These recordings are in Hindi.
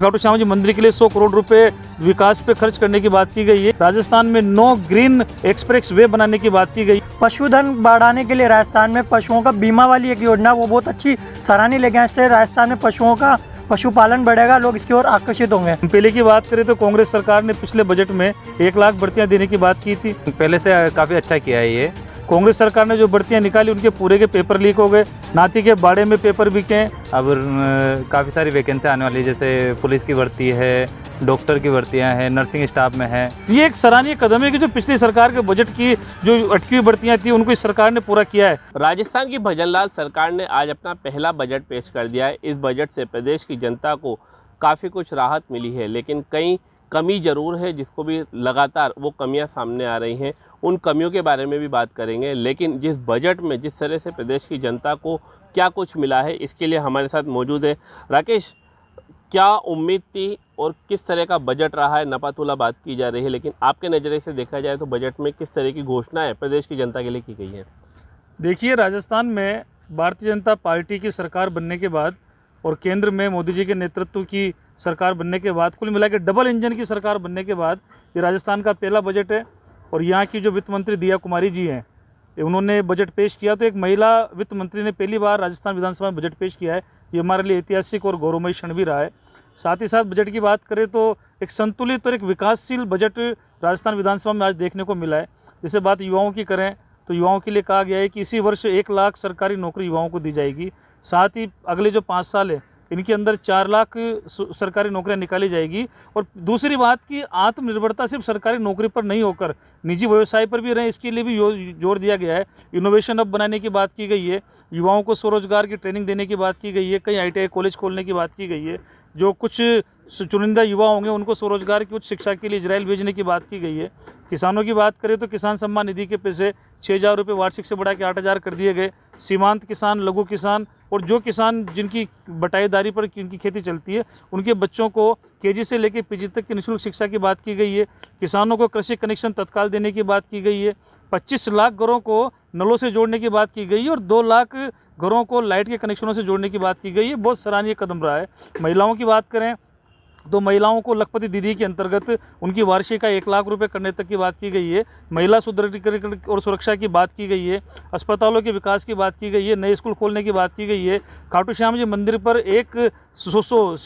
खाटू श्याम जी मंदिर के लिए 100 करोड़ रुपए विकास पे खर्च करने की बात की गई है। राजस्थान में 9 ग्रीन एक्सप्रेस वे बनाने की बात की गई। पशुधन बढ़ाने के लिए राजस्थान में पशुओं का बीमा वाली एक योजना वो बहुत अच्छी सराहनीय लेके आए। इससे राजस्थान में पशुओं का पशुपालन बढ़ेगा, लोग इसकी ओर आकर्षित होंगे। पहले की बात करें तो कांग्रेस सरकार ने पिछले बजट में 1 लाख भर्तियां देने की बात की थी। पहले से काफ़ी अच्छा किया है ये। कांग्रेस सरकार ने जो भर्तियां निकाली उनके पूरे के पेपर लीक हो गए, नाती के बाड़े में पेपर बिके। अब काफ़ी सारी वैकेंसी आने वाली है, जैसे पुलिस की भर्ती है, डॉक्टर की भर्तियां हैं, नर्सिंग स्टाफ में है। ये एक सराहनीय कदम है कि जो पिछली सरकार के बजट की जो अटकी हुई भर्तियां थी उनको इस सरकार ने पूरा किया है। राजस्थान की भजनलाल सरकार ने आज अपना पहला बजट पेश कर दिया है। इस बजट से प्रदेश की जनता को काफ़ी कुछ राहत मिली है, लेकिन कई कमी ज़रूर है जिसको भी लगातार वो कमियां सामने आ रही हैं। उन कमियों के बारे में भी बात करेंगे, लेकिन जिस बजट में जिस तरह से प्रदेश की जनता को क्या कुछ मिला है, इसके लिए हमारे साथ मौजूद है राकेश। क्या उम्मीद थी और किस तरह का बजट रहा है? नपातुला बात की जा रही है, लेकिन आपके नज़रिए से देखा जाए तो बजट में किस तरह की घोषणाएं प्रदेश की जनता के लिए की गई हैं? देखिए, राजस्थान में भारतीय जनता पार्टी की सरकार बनने के बाद और केंद्र में मोदी जी के नेतृत्व की सरकार बनने के बाद, कुल मिला के डबल इंजन की सरकार बनने के बाद ये राजस्थान का पहला बजट है। और यहाँ की जो वित्त मंत्री दिया कुमारी जी हैं, उन्होंने बजट पेश किया। तो एक महिला वित्त मंत्री ने पहली बार राजस्थान विधानसभा में बजट पेश किया है। ये हमारे लिए ऐतिहासिक और गौरवमयी क्षण भी रहा है। साथ ही साथ बजट की बात करें तो एक संतुलित और एक विकासशील बजट राजस्थान विधानसभा में आज देखने को मिला है। जैसे बात युवाओं की करें तो युवाओं के लिए कहा गया है कि इसी वर्ष 1 लाख सरकारी नौकरी युवाओं को दी जाएगी। साथ ही अगले जो 5 साल है इनके अंदर 4 लाख सरकारी नौकरियां निकाली जाएगी। और दूसरी बात कि आत्मनिर्भरता सिर्फ सरकारी नौकरी पर नहीं होकर निजी व्यवसाय पर भी रहे, इसके लिए भी जोर दिया गया है। इनोवेशन हब बनाने की बात की गई है, युवाओं को स्वरोजगार की ट्रेनिंग देने की बात की गई है, कई ITI कॉलेज खोलने की बात की गई है। जो कुछ चुनिंदा युवा होंगे उनको स्वरोजगार की उच्च शिक्षा के लिए इजराइल भेजने की बात की गई है। किसानों की बात करें तो किसान सम्मान निधि के पैसे 6,000 रुपये वार्षिक से बढ़ा के 8,000 कर दिए गए। सीमांत किसान, लघु किसान और जो किसान जिनकी बटाईदारी पर जिनकी खेती चलती है उनके बच्चों को KG से लेकर PG तक की निःशुल्क शिक्षा की बात की गई है। किसानों को कृषि कनेक्शन तत्काल देने की बात की गई है। 25 लाख घरों को नलों से जोड़ने की बात की गई है और 2 लाख घरों को लाइट के कनेक्शनों से जोड़ने की बात की गई है। बहुत सराहनीय कदम रहा है। महिलाओं की बात करें तो महिलाओं को लखपति दीदी के अंतर्गत उनकी वार्षिक आय 1 लाख रुपए करने तक की बात की गई है। महिला सुदृढ़ीकरण और सुरक्षा की बात की गई है। अस्पतालों के विकास की बात की गई है। नए स्कूल खोलने की बात की गई है। खाटू श्याम जी मंदिर पर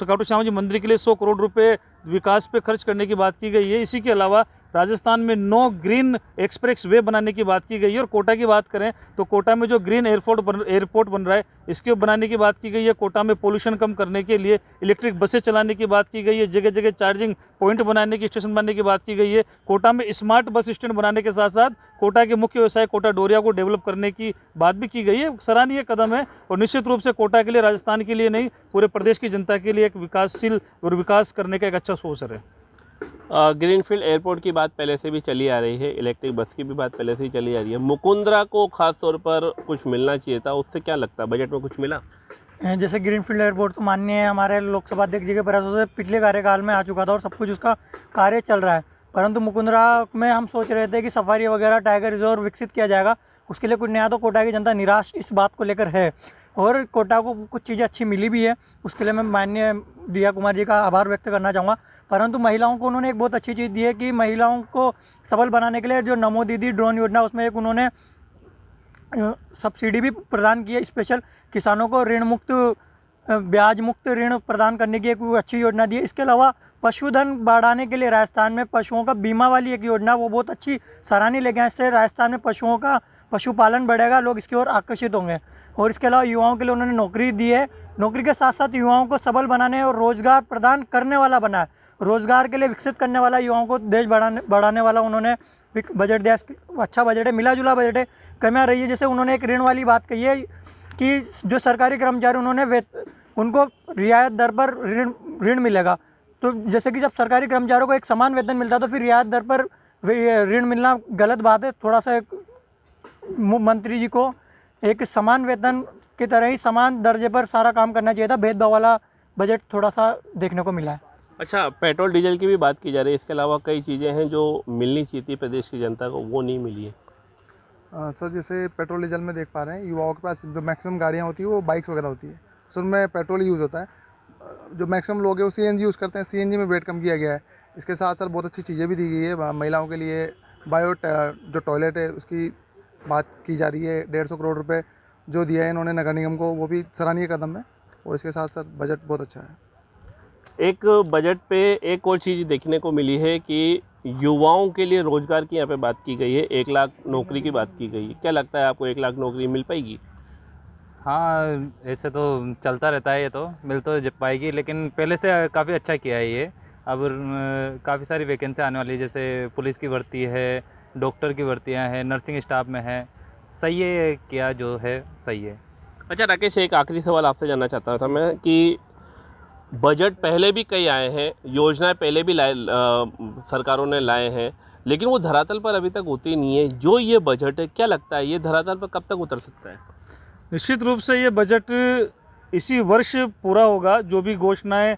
खाटू श्याम जी मंदिर के लिए 100 करोड़ रुपए विकास पे खर्च करने की बात की गई है। इसी के अलावा राजस्थान में 9 ग्रीन एक्सप्रेस वे बनाने की बात की गई है। और कोटा की बात करें तो कोटा में जो ग्रीन एयरपोर्ट बन रहा है इसके बनाने की बात की गई है। कोटा में पोल्यूशन कम करने के लिए इलेक्ट्रिक बसें चलाने की बात की गई है। जगह जगह चार्जिंग पॉइंट बनाने की, स्टेशन बनाने की बात की गई है। कोटा में स्मार्ट बस स्टैंड बनाने के साथ साथ कोटा के मुख्य व्यवसाय कोटा डोरिया को डेवलप करने की बात भी की गई है। सराहनीय कदम है और निश्चित रूप से कोटा के लिए, राजस्थान के लिए नहीं, पूरे प्रदेश की जनता के लिए एक विकासशील और विकास करने का एक अच्छा अवसर है। ग्रीनफील्ड एयरपोर्ट की बात पहले से भी चली आ रही है, इलेक्ट्रिक बस की भी बात पहले से ही चली आ रही है। मुकुंदरा को खास तौर पर कुछ मिलना चाहिए था, उससे क्या लगता है बजट में कुछ मिला? जैसे ग्रीनफील्ड एयरपोर्ट तो माननीय हमारे लोकसभा अध्यक्ष जी के प्रयासों से पिछले कार्यकाल में आ चुका था और सब कुछ उसका कार्य चल रहा है। परंतु मुकुंदरा में हम सोच रहे थे कि सफारी वगैरह टाइगर रिजर्व विकसित किया जाएगा, उसके लिए कुछ नया। तो कोटा की जनता निराश इस बात को लेकर है और कोटा को कुछ चीज़ें अच्छी मिली भी है, उसके लिए मैं माननीय दिया कुमार जी का आभार व्यक्त करना चाहूँगा। परंतु महिलाओं को उन्होंने एक बहुत अच्छी चीज़ दी है कि महिलाओं को सबल बनाने के लिए जो नमो दीदी ड्रोन योजना, उसमें एक उन्होंने सब्सिडी भी प्रदान की है। स्पेशल किसानों को ऋण मुक्त, ब्याज मुक्त ऋण प्रदान करने की एक अच्छी योजना दी है। इसके अलावा पशुधन बढ़ाने के लिए राजस्थान में पशुओं का बीमा वाली एक योजना वो बहुत अच्छी सराहनीय लेके आए। इससे राजस्थान में पशुओं का पशुपालन बढ़ेगा, लोग इसकी ओर आकर्षित होंगे। और इसके अलावा युवाओं के लिए उन्होंने नौकरी दी है। नौकरी के साथ साथ युवाओं को सबल बनाने और रोजगार प्रदान करने वाला बना है, रोजगार के लिए विकसित करने वाला, युवाओं को देश बढ़ाने वाला उन्होंने बजट दिया। अच्छा बजट है, मिला जुला बजट है। कमियाँ रही है, जैसे उन्होंने एक ऋण वाली बात कही है कि जो सरकारी कर्मचारी उन्होंने उनको रियायत दर पर ऋण मिलेगा। तो जैसे कि जब सरकारी कर्मचारियों को एक समान वेतन मिलता है तो फिर रियायत दर पर ऋण मिलना गलत बात है। थोड़ा सा मंत्री जी को एक समान वेतन की तरह ही समान दर्जे पर सारा काम करना चाहिए था। भेदभाव वाला बजट थोड़ा सा देखने को मिला है। अच्छा, पेट्रोल डीजल की भी बात की जा रही है, इसके अलावा कई चीज़ें हैं जो मिलनी चाहिए थी प्रदेश की जनता को, वो नहीं मिली है। सर जैसे पेट्रोल डीजल में देख पा रहे हैं युवाओं के पास जो मैक्सिमम गाड़ियाँ होती है वो बाइक्स वगैरह होती है, सो उनमें पेट्रोल यूज़ होता है। जो मैक्सिमम लोग हैं वो सीएनजी यूज़ करते हैं, सीएनजी में वेट कम किया गया है। इसके साथ साथ बहुत अच्छी चीज़ें भी दी गई है महिलाओं के लिए। जो टॉयलेट है उसकी बात की जा रही है, 150 करोड़ रुपए जो दिया है इन्होंने नगर निगम को, वो भी सराहनीय कदम है। और इसके साथ साथ बजट बहुत अच्छा है। एक बजट पे एक और चीज़ देखने को मिली है कि युवाओं के लिए रोजगार की यहाँ पे बात की गई है, 1 लाख नौकरी की बात की गई है। क्या लगता है आपको 1 लाख नौकरी मिल पाएगी? हाँ, ऐसे तो चलता रहता है, ये तो मिल तो पाएगी, लेकिन पहले से काफ़ी अच्छा किया है ये। अब काफ़ी सारी वैकेंसी आने वाली है, जैसे पुलिस की भर्ती है, डॉक्टर की भर्तियां हैं, नर्सिंग स्टाफ में है। सही है, क्या जो है सही है। अच्छा राकेश, एक आखिरी सवाल आपसे जानना चाहता था मैं कि बजट पहले भी कई आए हैं, योजनाएं पहले भी सरकारों ने लाए हैं, लेकिन वो धरातल पर अभी तक उतरी नहीं है। जो ये बजट है, क्या लगता है ये धरातल पर कब तक उतर सकता है? निश्चित रूप से ये बजट इसी वर्ष पूरा होगा। जो भी घोषणाएं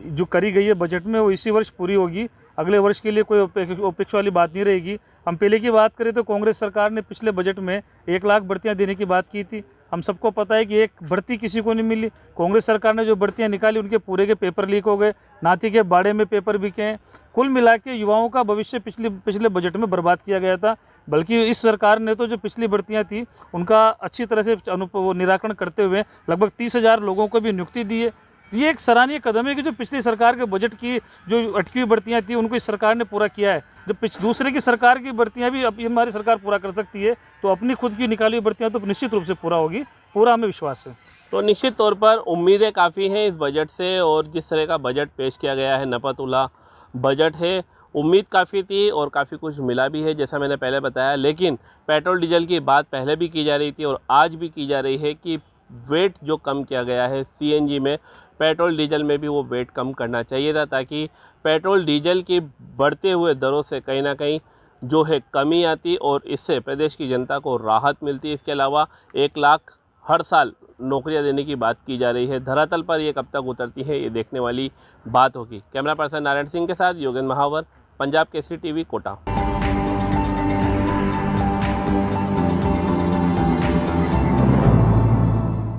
जो करी गई है बजट में वो इसी वर्ष पूरी होगी। अगले वर्ष के लिए कोई अपेक्षा वाली बात नहीं रहेगी। हम पहले की बात करें तो कांग्रेस सरकार ने पिछले बजट में 1 लाख भर्तियां देने की बात की थी। हम सबको पता है कि एक भर्ती किसी को नहीं मिली। कांग्रेस सरकार ने जो भर्तियां निकाली उनके पूरे के पेपर लीक हो गए, नाती के बाड़े में पेपर बिके हैं। कुल मिला के युवाओं का भविष्य पिछले बजट में बर्बाद किया गया था। बल्कि इस सरकार ने तो जो पिछली भर्तियां थी उनका अच्छी तरह से निराकरण करते हुए लगभग 30,000 लोगों को भी नियुक्ति दी है। ये एक सराहनीय कदम है कि जो पिछली सरकार के बजट की जो अटकी हुई भर्तियां थी उनको इस सरकार ने पूरा किया है। जब दूसरे की सरकार की भर्तियां भी अब हमारी सरकार पूरा कर सकती है तो अपनी खुद की निकाली हुई भर्तियां तो निश्चित रूप से पूरा होगी, पूरा हमें विश्वास है। तो निश्चित तौर पर उम्मीदें काफ़ी हैं इस बजट से, और जिस तरह का बजट पेश किया गया है, नपतुला बजट है, उम्मीद काफ़ी थी और काफ़ी कुछ मिला भी है जैसा मैंने पहले बताया। लेकिन पेट्रोल डीजल की बात पहले भी की जा रही थी और आज भी की जा रही है कि वेट जो कम किया गया है सीएनजी में, पेट्रोल डीजल में भी वो वेट कम करना चाहिए था, ताकि पेट्रोल डीजल की बढ़ते हुए दरों से कहीं ना कहीं जो है कमी आती और इससे प्रदेश की जनता को राहत मिलती। इसके अलावा 1 लाख हर साल नौकरियां देने की बात की जा रही है। धरातल पर ये कब तक उतरती है ये देखने वाली बात होगी। कैमरा पर्सन नारायण सिंह के साथ योगेंद्र महावर, पंजाब केसरी टीवी, कोटा।